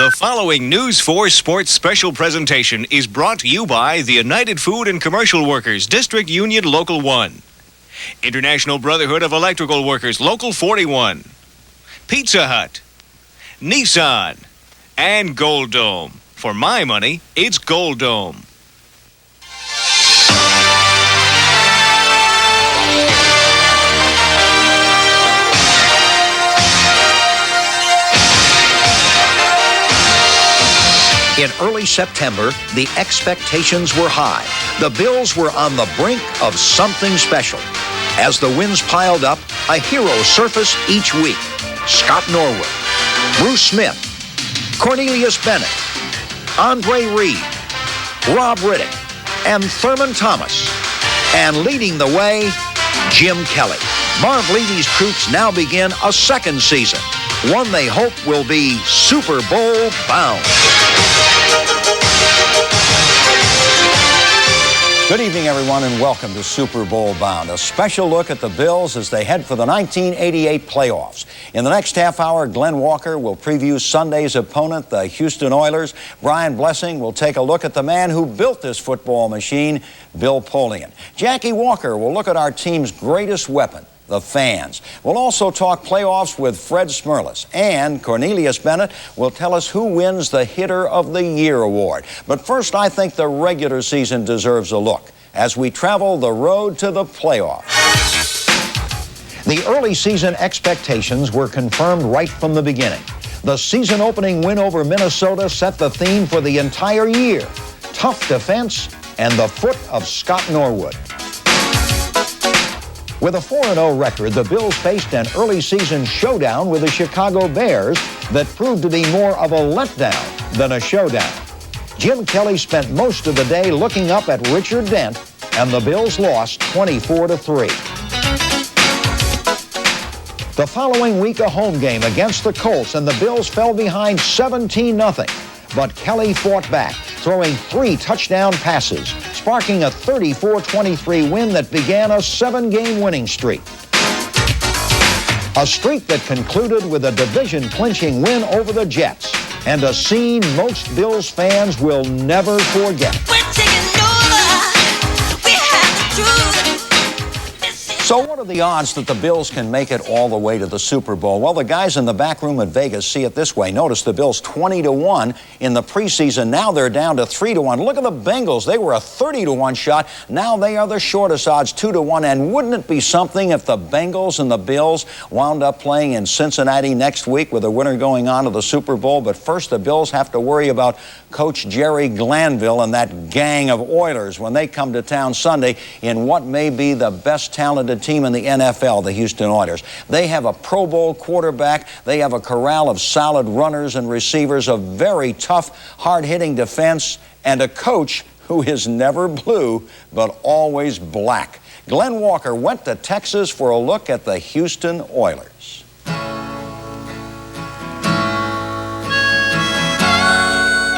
The following News 4 Sports special presentation is brought to you by the United Food and Commercial Workers, District Union Local 1. International Brotherhood of Electrical Workers, Local 41. Pizza Hut. Nissan. And Gold Dome. For my money, it's Gold Dome. In early September, the expectations were high. The Bills were on the brink of something special. As the wins piled up, a hero surfaced each week. Scott Norwood, Bruce Smith, Cornelius Bennett, Andre Reed, Rob Riddick, and Thurman Thomas. And leading the way, Jim Kelly. Marv Levy's troops now begin a second season, one they hope will be Super Bowl bound. Good evening, everyone, and welcome to Super Bowl Bound, a special look at the Bills as they head for the 1988 playoffs. In the next half hour, Glenn Walker will preview Sunday's opponent, the Houston Oilers. Brian Blessing will take a look at the man who built this football machine, Bill Polian. Jackie Walker will look at our team's greatest weapon, the fans. We'll also talk playoffs with Fred Smerlas, and Cornelius Bennett will tell us who wins the Hitter of the Year award. But first, I think the regular season deserves a look as we travel the road to the playoffs. The early season expectations were confirmed right from the beginning. The season opening win over Minnesota set the theme for the entire year: tough defense and the foot of Scott Norwood. With a 4-0 record, the Bills faced an early season showdown with the Chicago Bears that proved to be more of a letdown than a showdown. Jim Kelly spent most of the day looking up at Richard Dent, and the Bills lost 24-3. The following week, a home game against the Colts, and the Bills fell behind 17-0. But Kelly fought back, throwing 3 touchdown passes, sparking a 34-23 win that began a 7-game winning streak. A streak that concluded with a division-clinching win over the Jets, and a scene most Bills fans will never forget. So what are the odds that the Bills can make it all the way to the Super Bowl? Well, the guys in the back room at Vegas see it this way. Notice the Bills 20-1 in the preseason. Now they're down to 3-1. Look at the Bengals. They were a 30-1 shot. Now they are the shortest odds, 2-1. And wouldn't it be something if the Bengals and the Bills wound up playing in Cincinnati next week with the winner going on to the Super Bowl? But first, the Bills have to worry about Coach Jerry Glanville and that gang of Oilers when they come to town Sunday in what may be the best talented team in the NFL, the Houston Oilers. They have a Pro Bowl quarterback. They have a corral of solid runners and receivers, a very tough, hard-hitting defense, and a coach who is never blue, but always black. Glenn Walker went to Texas for a look at the Houston Oilers.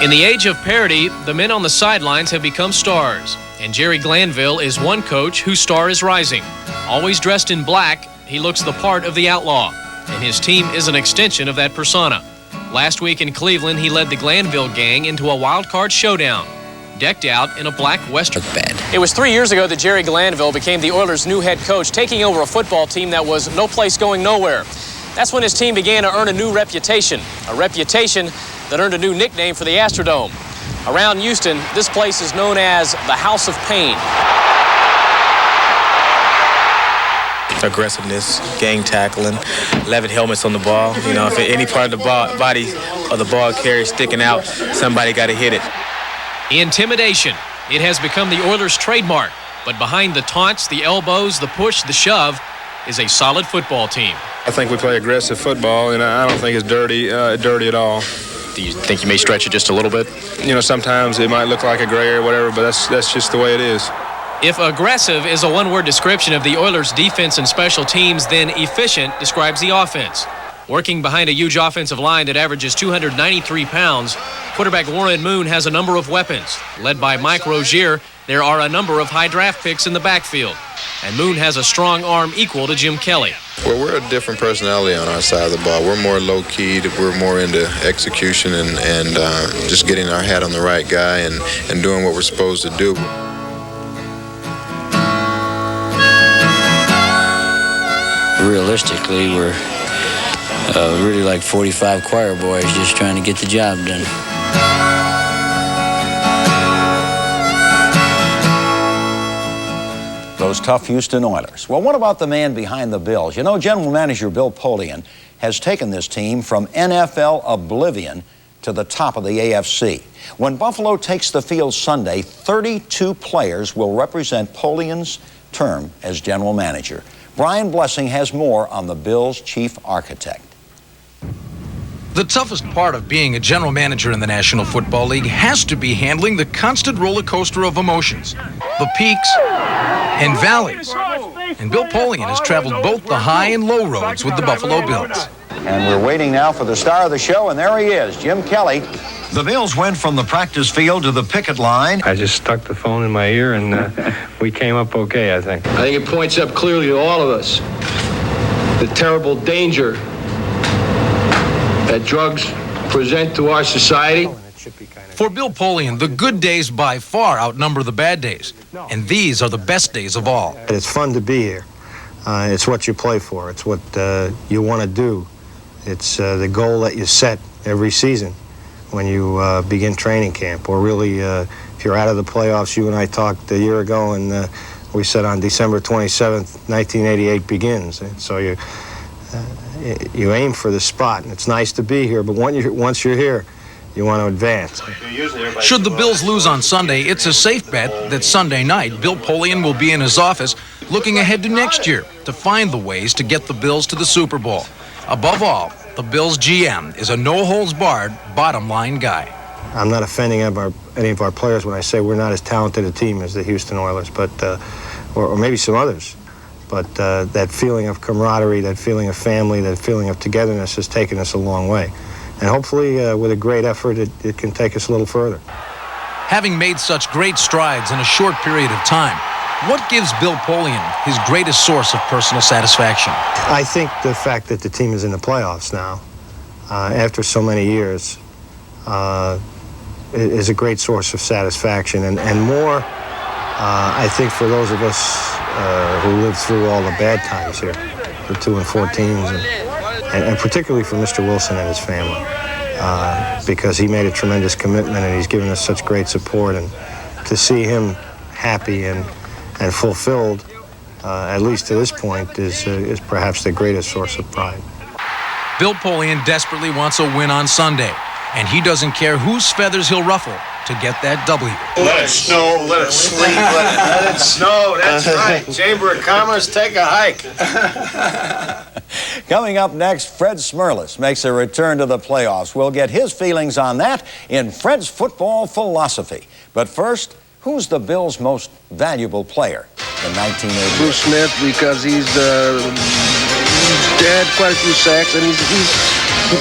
In the age of parity, the men on the sidelines have become stars, and Jerry Glanville is one coach whose star is rising. Always dressed in black, he looks the part of the outlaw, and his team is an extension of that persona. Last week in Cleveland, he led the Glanville gang into a wild card showdown, decked out in a black Western bed. It was 3 years ago that Jerry Glanville became the Oilers' new head coach, taking over a football team that was no place going nowhere. That's when his team began to earn a new reputation, a reputation that earned a new nickname for the Astrodome. Around Houston, this place is known as the House of Pain. Aggressiveness, gang tackling, 11 helmets on the ball. You know, if any part of the body of the ball carrier sticking out, somebody got to hit it. Intimidation. It has become the Oilers' trademark. But behind the taunts, the elbows, the push, the shove is a solid football team. I think we play aggressive football, and I don't think it's dirty at all. Do you think you may stretch it just a little bit? You know, sometimes it might look like a gray area or whatever, but that's just the way it is. If aggressive is a one-word description of the Oilers' defense and special teams, then efficient describes the offense. Working behind a huge offensive line that averages 293 pounds, quarterback Warren Moon has a number of weapons. Led by Mike Rozier, there are a number of high draft picks in the backfield. And Moon has a strong arm equal to Jim Kelly. Well, we're a different personality on our side of the ball. We're more low-key. We're more into execution and just getting our hat on the right guy and doing what we're supposed to do. Realistically, we're really like 45 choir boys just trying to get the job done. Those tough Houston Oilers. Well, what about the man behind the Bills? You know, General Manager Bill Polian has taken this team from NFL oblivion to the top of the AFC. When Buffalo takes the field Sunday, 32 players will represent Polian's term as general manager. Brian Blessing has more on the Bills' chief architect. The toughest part of being a general manager in the National Football League has to be handling the constant roller coaster of emotions, the peaks and valleys. And Bill Polian has traveled both the high and low roads with the Buffalo Bills. And we're waiting now for the star of the show, and there he is, Jim Kelly. The Bills went from the practice field to the picket line. I just stuck the phone in my ear, and we came up okay, I think. I think it points up clearly to all of us the terrible danger that drugs present to our society. For Bill Polian, the good days by far outnumber the bad days, and these are the best days of all. It's fun to be here. It's what you play for. It's what you want to do. It's the goal that you set every season when you begin training camp, or really if you're out of the playoffs. You and I talked a year ago, and we said on December 27th, 1988 begins. And so you aim for the spot, and it's nice to be here, but once you're here, you want to advance. Should the Bills lose on Sunday, it's a safe bet that Sunday night, Bill Polian will be in his office looking ahead to next year to find the ways to get the Bills to the Super Bowl. Above all, the Bills GM is a no-holds-barred, bottom-line guy. I'm not offending any of our players when I say we're not as talented a team as the Houston Oilers, but or maybe some others. But that feeling of camaraderie, that feeling of family, that feeling of togetherness has taken us a long way. And hopefully, with a great effort, it can take us a little further. Having made such great strides in a short period of time, what gives Bill Polian his greatest source of personal satisfaction? I think the fact that the team is in the playoffs now, after so many years, is a great source of satisfaction. And more, I think, for those of us who lived through all the bad times here, the 2 and 4 teams, and particularly for Mr. Wilson and his family, because he made a tremendous commitment and he's given us such great support. And to see him happy and fulfilled, at least to this point, is perhaps the greatest source of pride. Bill Polian desperately wants a win on Sunday, and he doesn't care whose feathers he'll ruffle to get that W. Let it snow, let it sleet, let it snow. That's right. Chamber of Commerce, take a hike. Coming up next, Fred Smerlas makes a return to the playoffs. We'll get his feelings on that in Fred's football philosophy. But first, who's the Bills' most valuable player in 1980? Bruce Smith, because he's had quite a few sacks, and he's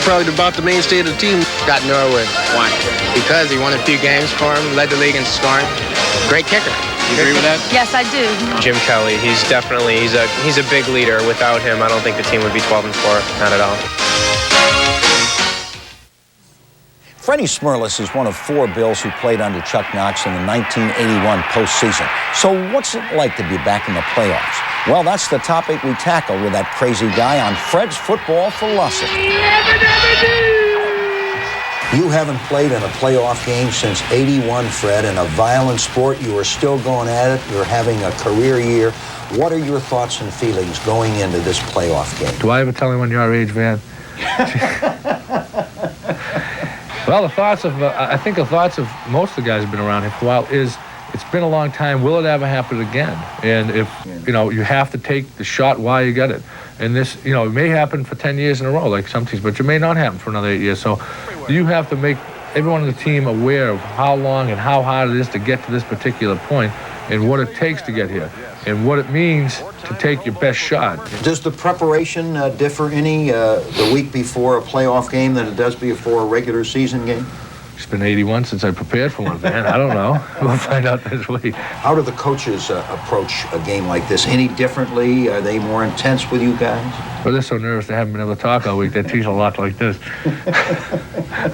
probably about the mainstay of the team. Got Norwood. Why? Because he won a few games for him, led the league in scoring. Great kicker. You agree with that? Yes, I do. Jim Kelly, he's a big leader. Without him, I don't think the team would be 12-4, not at all. Freddie Smerlas is one of 4 Bills who played under Chuck Knox in the 1981 postseason. So what's it like to be back in the playoffs? Well, that's the topic we tackle with that crazy guy on Fred's football philosophy. You haven't played in a playoff game since '81, Fred. In a violent sport, you are still going at it. You're having a career year. What are your thoughts and feelings going into this playoff game? Do I ever tell anyone your age, Van? Well, I think the thoughts of most of the guys who've been around here for a while is, it's been a long time. Will it ever happen again? And if, you have to take the shot while you get it. And this, it may happen for 10 years in a row, like some teams, but it may not happen for another 8 years. So you have to make everyone on the team aware of how long and how hard it is to get to this particular point and what it takes to get here and what it means to take your best shot. Does the preparation differ any the week before a playoff game than it does before a regular season game? It's been 81 since I prepared for one, man. I don't know. We'll find out this week. How do the coaches approach a game like this? Any differently? Are they more intense with you guys? Well, they're so nervous they haven't been able to talk all week. Their teeth a lot like this.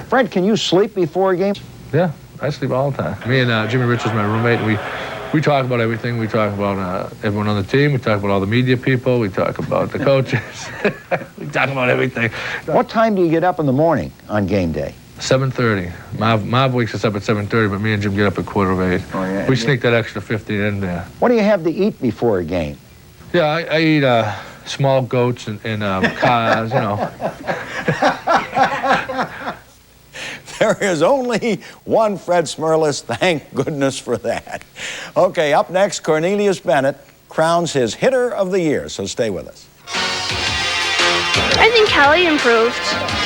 Fred, can you sleep before a game? Yeah, I sleep all the time. Me and Jimmy Richards, my roommate, we talk about everything. We talk about everyone on the team. We talk about all the media people. We talk about the coaches. We talk about everything. What time do you get up in the morning on game day? 7:30. Mav wakes us up at 7:30, but me and Jim get up at 7:45. Oh, yeah. We sneak that extra 15 in there. What do you have to eat before a game? Yeah, I eat small goats and cars, you know. There is only one Fred Smerlas. Thank goodness for that. Okay, up next, Cornelius Bennett crowns his hitter of the year, so stay with us. I think Kelly improved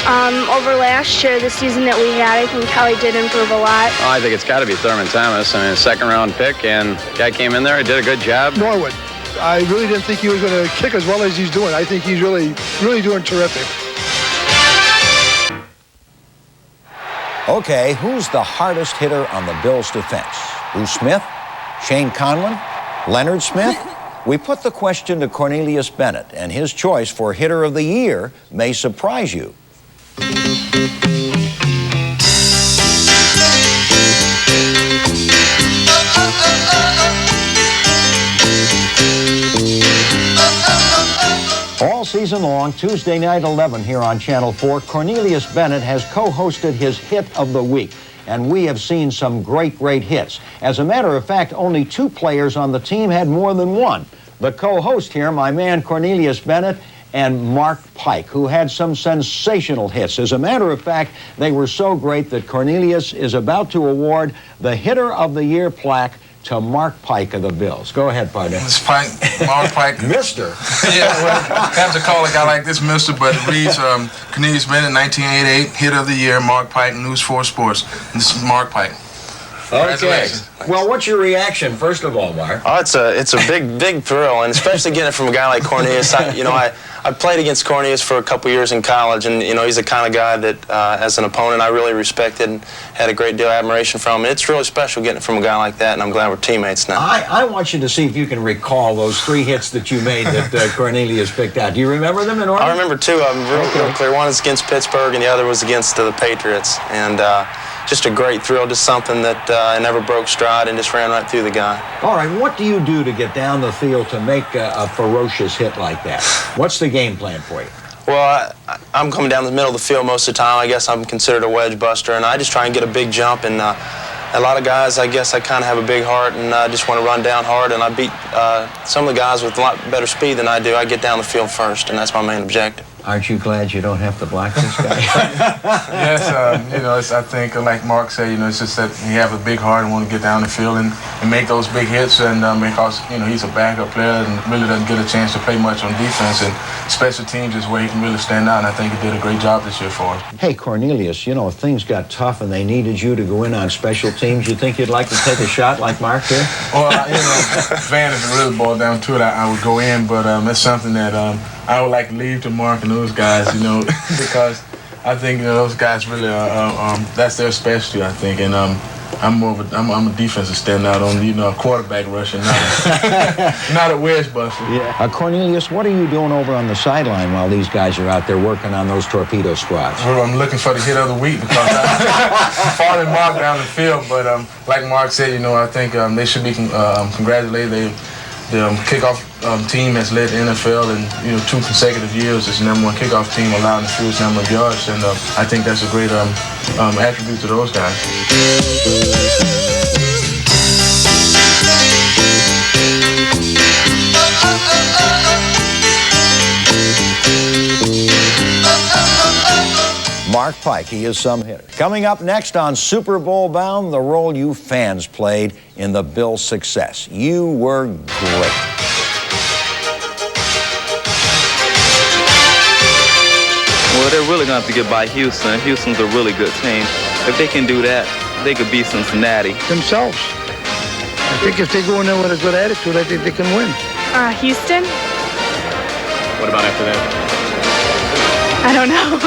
over last year, the season that we had. I think Kelly did improve a lot. Oh, I think it's got to be Thurman Thomas. I mean, a second-round pick, and guy came in there, did a good job. Norwood. I really didn't think he was going to kick as well as he's doing. I think he's really doing terrific. Okay, who's the hardest hitter on the Bills' defense? Bruce Smith? Shane Conlon? Leonard Smith? We put the question to Cornelius Bennett, and his choice for hitter of the year may surprise you. All season long, Tuesday night 11 here on Channel 4, Cornelius Bennett has co-hosted his Hit of the Week. And we have seen some great hits. As a matter of fact, only 2 players on the team had more than one. The co-host here, my man Cornelius Bennett, and Mark Pike, who had some sensational hits. As a matter of fact, they were so great that Cornelius is about to award the Hitter of the Year plaque to Mark Pike of the Bills. Go ahead, partner. It's Pike, Mark Pike. Mister. Yeah, well, have to call a guy like this Mister, but it reads Cornelius Bennett, 1988, Hit of the Year, Mark Pike, News 4 Sports. This is Mark Pike. Okay. Well, what's your reaction, first of all, Mark? Oh, it's a big thrill, and especially getting it from a guy like Cornelius. I played against Cornelius for a couple years in college, and he's the kind of guy that, as an opponent, I really respected and had a great deal of admiration from. And it's really special getting it from a guy like that, and I'm glad we're teammates now. I want you to see if you can recall those 3 hits that you made that Cornelius picked out. Do you remember them in order? I remember 2 of them real clear. One was against Pittsburgh, and the other was against the Patriots. And just a great thrill, just something that I never broke stride and just ran right through the guy. All right, what do you do to get down the field to make a ferocious hit like that? What's the game plan for you? Well, I'm coming down the middle of the field most of the time. I guess I'm considered a wedge buster, and I just try and get a big jump. And a lot of guys, I guess I kind of have a big heart, and I just want to run down hard. And I beat some of the guys with a lot better speed than I do. I get down the field first, and that's my main objective. Aren't you glad you don't have to block this guy? Yes, I think, like Mark said, it's just that you have a big heart and want to get down the field and make those big hits. And because, he's a backup player and really doesn't get a chance to play much on defense. And special teams is where he can really stand out. And I think he did a great job this year for us. Hey, Cornelius, if things got tough and they needed you to go in on special teams, you think you'd like to take a shot like Mark did? Well, Van, if it really boiled down to it, I would go in. But it's something that I would like to leave to Mark and those guys, because I think those guys really that's their specialty, I think, and I'm a defensive standout on a quarterback rusher, not a wedge buster. Yeah. Cornelius, what are you doing over on the sideline while these guys are out there working on those torpedo squads? Well, I'm looking for the hit of the week because I'm following Mark down the field, but like Mark said, I think they should be congratulated. The kickoff team has led the NFL in 2 consecutive years as the #1 kickoff team, allowing the fewest number of yards, and I think that's a great attribute to those guys. Mark Pike, he is some hitter. Coming up next on Super Bowl Bound, the role you fans played in the Bills' success. You were great. Well, they're really going to have to get by Houston. Houston's a really good team. If they can do that, they could beat Cincinnati. Themselves. I think if they go in there with a good attitude, I think they can win. Houston? What about after that? I don't know.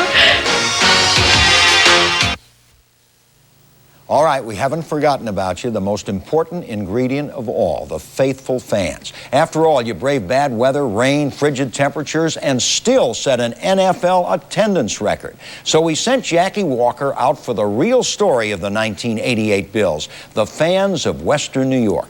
All right, we haven't forgotten about you, the most important ingredient of all, the faithful fans. After all, you brave bad weather, rain, frigid temperatures, and still set an NFL attendance record. So we sent Jackie Walker out for the real story of the 1988 Bills, the fans of Western New York.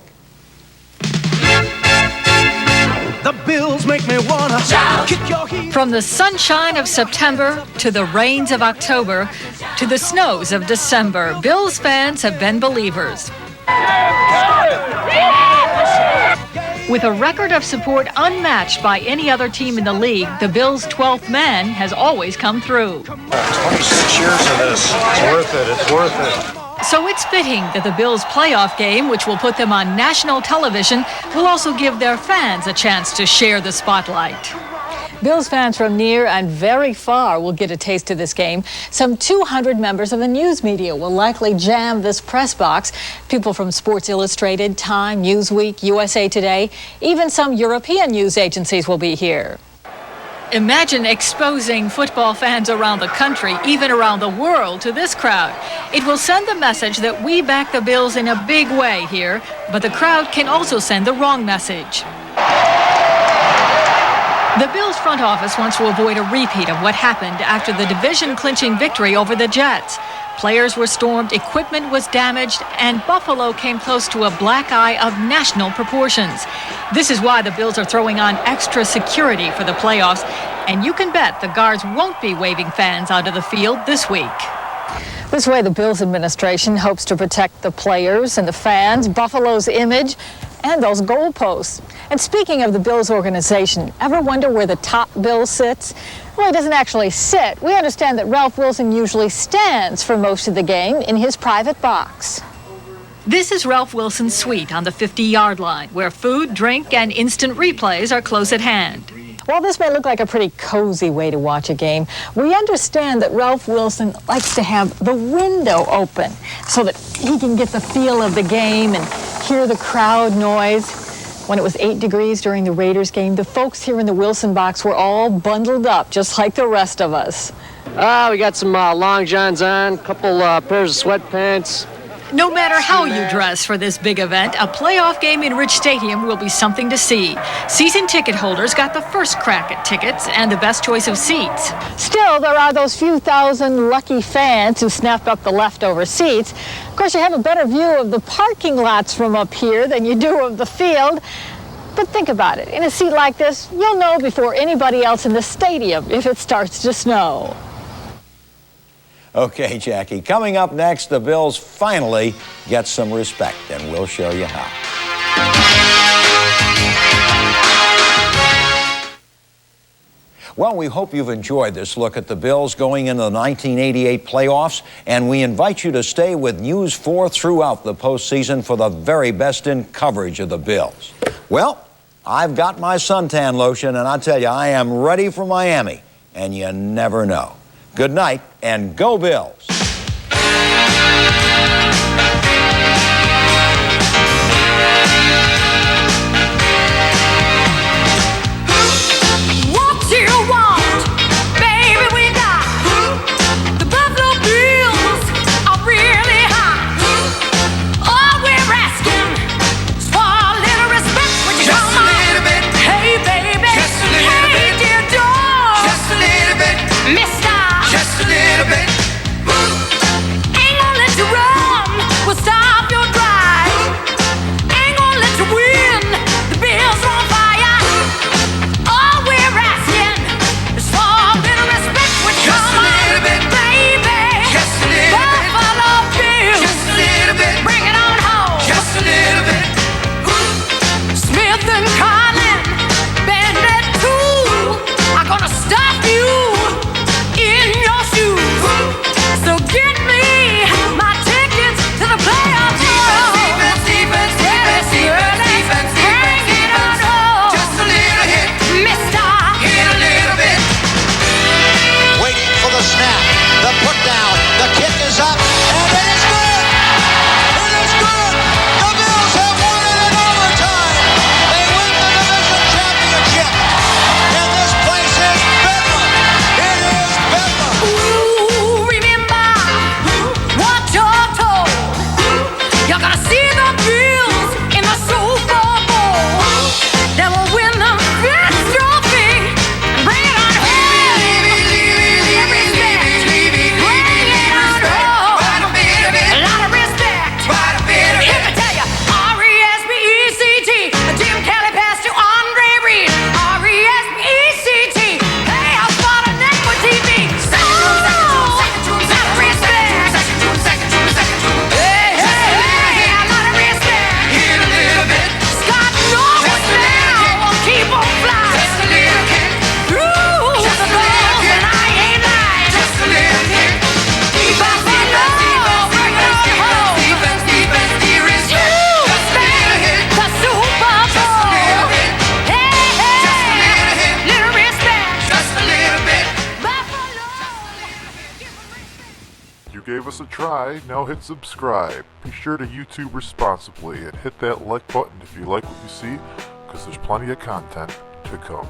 The Bills make me wanna kick your heels. From the sunshine of September to the rains of October to the snows of December, Bills fans have been believers. With a record of support unmatched by any other team in the league, the Bills' 12th man has always come through. 26 years of this. It's worth it. It's worth it. So it's fitting that the Bills' playoff game, which will put them on national television, will also give their fans a chance to share the spotlight. Bills fans from near and very far will get a taste of this game. Some 200 members of the news media will likely jam this press box. People from Sports Illustrated, Time, Newsweek, USA Today, even some European news agencies will be here. Imagine exposing football fans around the country, even around the world, to this crowd. It will send the message that we back the Bills in a big way here, but the crowd can also send the wrong message. The Bills front office wants to avoid a repeat of what happened after the division-clinching victory over the Jets. Players were stormed, equipment was damaged, and Buffalo came close to a black eye of national proportions. This is why the Bills are throwing on extra security for the playoffs, and you can bet the guards won't be waving fans out of the field this week. This way, the Bills administration hopes to protect the players and the fans, Buffalo's image, and those goalposts. And speaking of the Bills organization, ever wonder where the top Bill sits? Well, he doesn't actually sit. We understand that Ralph Wilson usually stands for most of the game in his private box. This is Ralph Wilson's suite on the 50-yard line, where food, drink, and instant replays are close at hand. While this may look like a pretty cozy way to watch a game, we understand that Ralph Wilson likes to have the window open so that he can get the feel of the game and hear the crowd noise. When it was 8 degrees during the Raiders game, the folks here in the Wilson box were all bundled up, just like the rest of us. We got some long johns on, a couple pairs of sweatpants. No matter how you dress for this big event, a playoff game in Rich Stadium will be something to see. Season ticket holders got the first crack at tickets and the best choice of seats. Still, there are those few thousand lucky fans who snapped up the leftover seats. Of course, you have a better view of the parking lots from up here than you do of the field. But think about it. In a seat like this, you'll know before anybody else in the stadium if it starts to snow. Okay, Jackie, coming up next, the Bills finally get some respect, and we'll show you how. Well, we hope you've enjoyed this look at the Bills going into the 1988 playoffs, and we invite you to stay with News 4 throughout the postseason for the very best in coverage of the Bills. Well, I've got my suntan lotion, and I tell you, I am ready for Miami, and you never know. Good night, and go Bills! Just a little bit. gave us a try, now hit subscribe. Be sure to YouTube responsibly and hit that like button if you like what you see, because there's plenty of content to come.